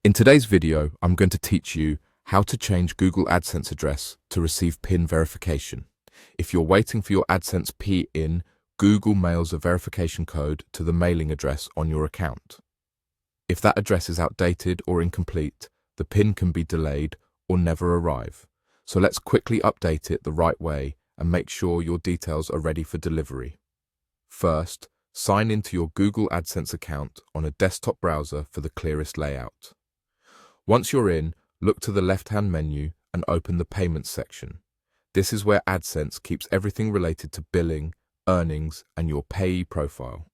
In today's video, I'm going to teach you how to change Google AdSense address to receive PIN verification. If you're waiting for your AdSense PIN, Google mails a verification code to the mailing address on your account. If that address is outdated or incomplete, the PIN can be delayed or never arrive. So let's quickly update it the right way and make sure your details are ready for delivery. First, sign into your Google AdSense account on a desktop browser for the clearest layout. Once you're in, look to the left-hand menu and open the Payments section. This is where AdSense keeps everything related to billing, earnings, and your payee profile.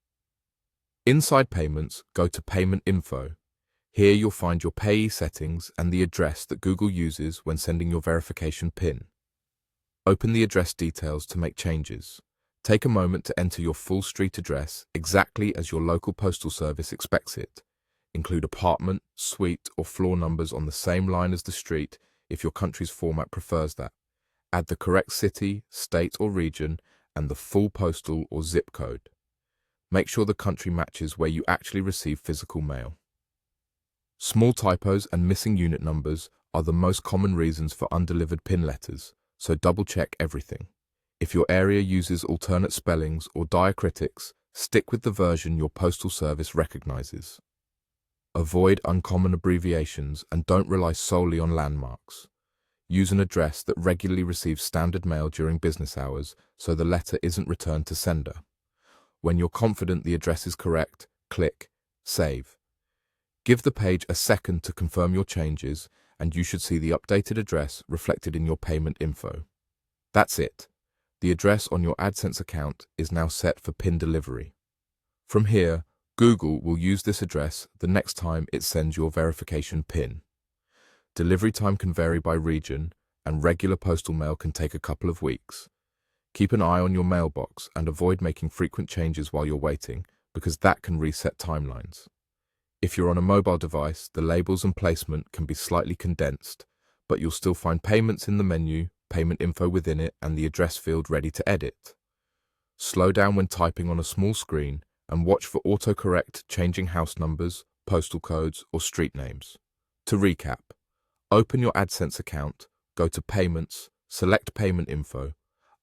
Inside Payments, go to Payment Info. Here you'll find your payee settings and the address that Google uses when sending your verification PIN. Open the address details to make changes. Take a moment to enter your full street address exactly as your local postal service expects it. Include apartment, suite, or floor numbers on the same line as the street if your country's format prefers that. Add the correct city, state, or region and the full postal or zip code. Make sure the country matches where you actually receive physical mail. Small typos and missing unit numbers are the most common reasons for undelivered PIN letters, so double-check everything. If your area uses alternate spellings or diacritics, stick with the version your postal service recognizes. Avoid uncommon abbreviations and don't rely solely on landmarks. Use an address that regularly receives standard mail during business hours so the letter isn't returned to sender. When you're confident the address is correct, click Save. Give the page a second to confirm your changes and you should see the updated address reflected in your payment info. That's it. The address on your AdSense account is now set for PIN delivery. From here, Google will use this address the next time it sends your verification PIN. Delivery time can vary by region, and regular postal mail can take a couple of weeks. Keep an eye on your mailbox and avoid making frequent changes while you're waiting, because that can reset timelines. If you're on a mobile device, the labels and placement can be slightly condensed, but you'll still find payments in the menu, payment info within it, and the address field ready to edit. Slow down when typing on a small screen, and watch for autocorrect changing house numbers, postal codes, or street names. To recap, open your AdSense account, go to Payments, select Payment Info,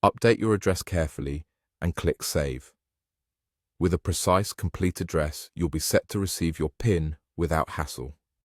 update your address carefully, and click Save. With a precise, complete address, you'll be set to receive your PIN without hassle.